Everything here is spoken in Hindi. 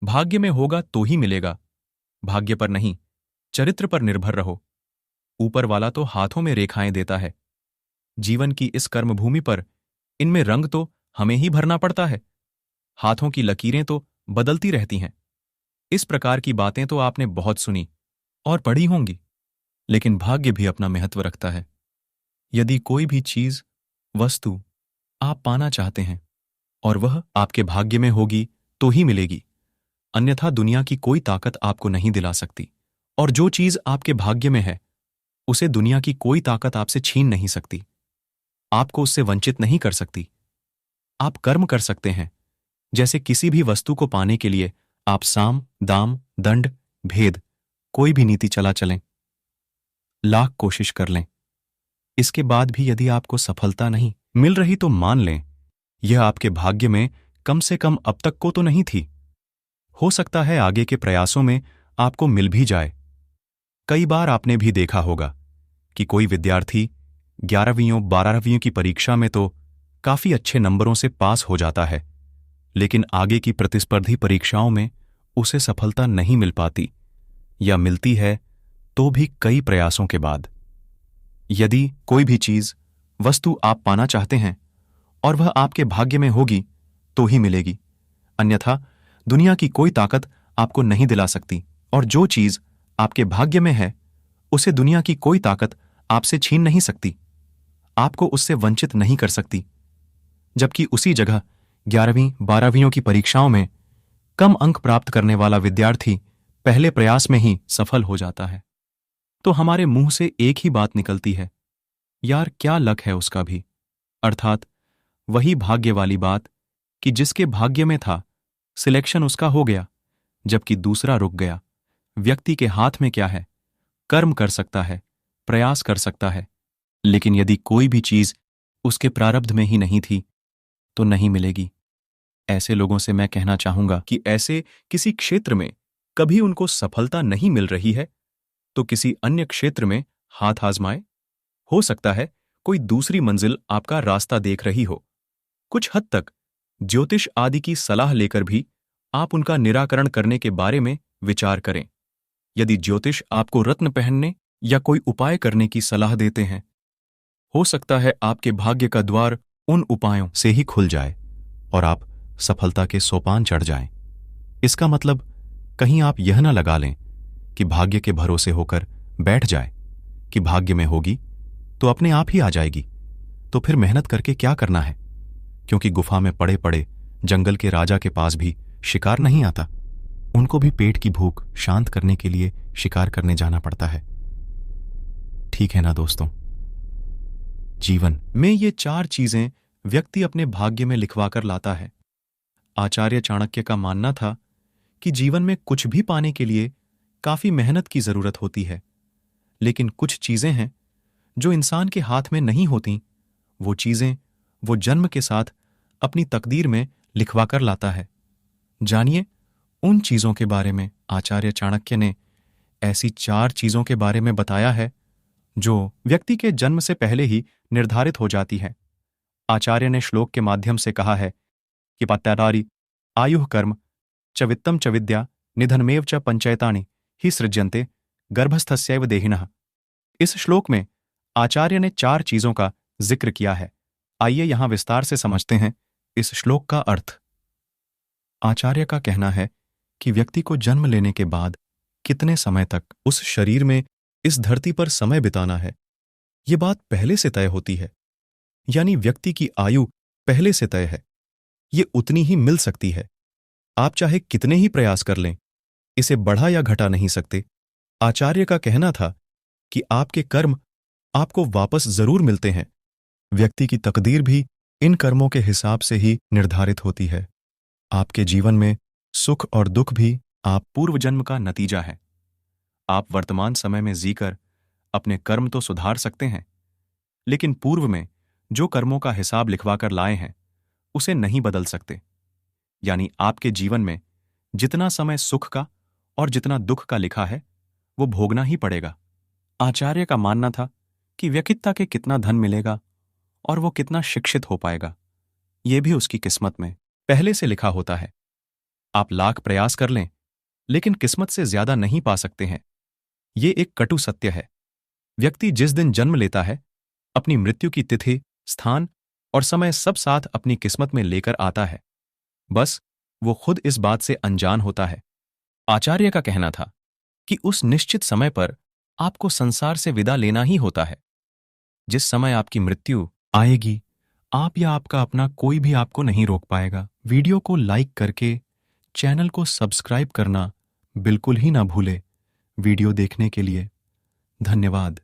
भाग्य में होगा तो ही मिलेगा, भाग्य पर नहीं, चरित्र पर निर्भर रहो। ऊपर वाला तो हाथों में रेखाएं देता है। जीवन की इस कर्मभूमि पर इनमें रंग तो हमें ही भरना पड़ता है। हाथों की लकीरें तो बदलती रहती हैं। इस प्रकार की बातें तो आपने बहुत सुनी और पढ़ी होंगी। लेकिन भाग्य भी अपना महत्व रखता है। यदि कोई भी चीज, वस्तु आप पाना चाहते हैं और वह आपके भाग्य में होगी तो ही मिलेगी, अन्यथा दुनिया की कोई ताकत आपको नहीं दिला सकती। और जो चीज आपके भाग्य में है उसे दुनिया की कोई ताकत आपसे छीन नहीं सकती, आपको उससे वंचित नहीं कर सकती। आप कर्म कर सकते हैं, जैसे किसी भी वस्तु को पाने के लिए आप साम, दाम, दंड, भेद, कोई भी नीति चला चलें, लाख कोशिश कर लें। इसके बाद भी यदि आपको सफलता नहीं मिल रही तो मान लें यह आपके भाग्य में कम से कम अब तक को तो नहीं थी। हो सकता है आगे के प्रयासों में आपको मिल भी जाए। कई बार आपने भी देखा होगा कि कोई विद्यार्थी 11वीं 12वीं की परीक्षा में तो काफी अच्छे नंबरों से पास हो जाता है, लेकिन आगे की प्रतिस्पर्धी परीक्षाओं में उसे सफलता नहीं मिल पाती, या मिलती है तो भी कई प्रयासों के बाद। यदि कोई भी चीज, वस्तु आप पाना चाहते हैं और वह आपके भाग्य में होगी तो ही मिलेगी, अन्यथा दुनिया की कोई ताकत आपको नहीं दिला सकती। और जो चीज आपके भाग्य में है उसे दुनिया की कोई ताकत आपसे छीन नहीं सकती, आपको उससे वंचित नहीं कर सकती। जबकि उसी जगह 11वीं 12वीं की परीक्षाओं में कम अंक प्राप्त करने वाला विद्यार्थी पहले प्रयास में ही सफल हो जाता है। तो हमारे मुंह से एक ही बात निकलती है, यार क्या लक है उसका भी। अर्थात वही भाग्य वाली बात कि जिसके भाग्य में था सिलेक्शन उसका हो गया, जबकि दूसरा रुक गया। व्यक्ति के हाथ में क्या है, कर्म कर सकता है, प्रयास कर सकता है, लेकिन यदि कोई भी चीज उसके प्रारब्ध में ही नहीं थी तो नहीं मिलेगी। ऐसे लोगों से मैं कहना चाहूंगा कि ऐसे किसी क्षेत्र में कभी उनको सफलता नहीं मिल रही है तो किसी अन्य क्षेत्र में हाथ आजमाए। हो सकता है कोई दूसरी मंजिल आपका रास्ता देख रही हो। कुछ हद तक ज्योतिष आदि की सलाह लेकर भी आप उनका निराकरण करने के बारे में विचार करें। यदि ज्योतिष आपको रत्न पहनने या कोई उपाय करने की सलाह देते हैं, हो सकता है आपके भाग्य का द्वार उन उपायों से ही खुल जाए और आप सफलता के सोपान चढ़ जाएं। इसका मतलब कहीं आप यह न लगा लें कि भाग्य के भरोसे होकर बैठ जाए कि भाग्य में होगी तो अपने आप ही आ जाएगी, तो फिर मेहनत करके क्या करना है। क्योंकि गुफा में पड़े पड़े जंगल के राजा के पास भी शिकार नहीं आता, उनको भी पेट की भूख शांत करने के लिए शिकार करने जाना पड़ता है। ठीक है ना दोस्तों। जीवन में ये 4 चीजें व्यक्ति अपने भाग्य में लिखवाकर लाता है। आचार्य चाणक्य का मानना था कि जीवन में कुछ भी पाने के लिए काफी मेहनत की जरूरत होती है, लेकिन कुछ चीजें हैं जो इंसान के हाथ में नहीं होती। वो चीजें वो जन्म के साथ अपनी तकदीर में लिखवाकर लाता है। जानिए उन चीजों के बारे में। आचार्य चाणक्य ने ऐसी 4 चीजों के बारे में बताया है जो व्यक्ति के जन्म से पहले ही निर्धारित हो जाती है। आचार्य ने श्लोक के माध्यम से कहा है कि पत्यादारी आयुः कर्म च वित्तम च विद्या निधनमेव च पंचैतानि ही सृज्यन्ते गर्भस्थस्यैव देहिनः। इस श्लोक में आचार्य ने 4 चीजों का जिक्र किया है। आइए यहां विस्तार से समझते हैं इस श्लोक का अर्थ। आचार्य का कहना है कि व्यक्ति को जन्म लेने के बाद कितने समय तक उस शरीर में, इस धरती पर समय बिताना है, ये बात पहले से तय होती है। यानी व्यक्ति की आयु पहले से तय है, ये उतनी ही मिल सकती है। आप चाहे कितने ही प्रयास कर लें, इसे बढ़ा या घटा नहीं सकते। आचार्य का कहना था कि आपके कर्म आपको वापस जरूर मिलते हैं। व्यक्ति की तकदीर भी इन कर्मों के हिसाब से ही निर्धारित होती है। आपके जीवन में सुख और दुख भी आप पूर्व जन्म का नतीजा है। आप वर्तमान समय में जीकर अपने कर्म तो सुधार सकते हैं, लेकिन पूर्व में जो कर्मों का हिसाब लिखवाकर लाए हैं उसे नहीं बदल सकते। यानी आपके जीवन में जितना समय सुख का और जितना दुख का लिखा है वो भोगना ही पड़ेगा। आचार्य का मानना था कि व्यक्तित्व के कितना धन मिलेगा और वो कितना शिक्षित हो पाएगा, ये भी उसकी किस्मत में पहले से लिखा होता है। आप लाख प्रयास कर लें, लेकिन किस्मत से ज्यादा नहीं पा सकते हैं। ये एक कटु सत्य है। व्यक्ति जिस दिन जन्म लेता है, अपनी मृत्यु की तिथि, स्थान और समय सब साथ अपनी किस्मत में लेकर आता है। बस वो खुद इस बात से अनजान होता है। आचार्य का कहना था कि उस निश्चित समय पर आपको संसार से विदा लेना ही होता है। जिस समय आपकी मृत्यु आएगी, आप या आपका अपना कोई भी आपको नहीं रोक पाएगा। वीडियो को लाइक करके चैनल को सब्सक्राइब करना बिल्कुल ही ना भूले। वीडियो देखने के लिए धन्यवाद।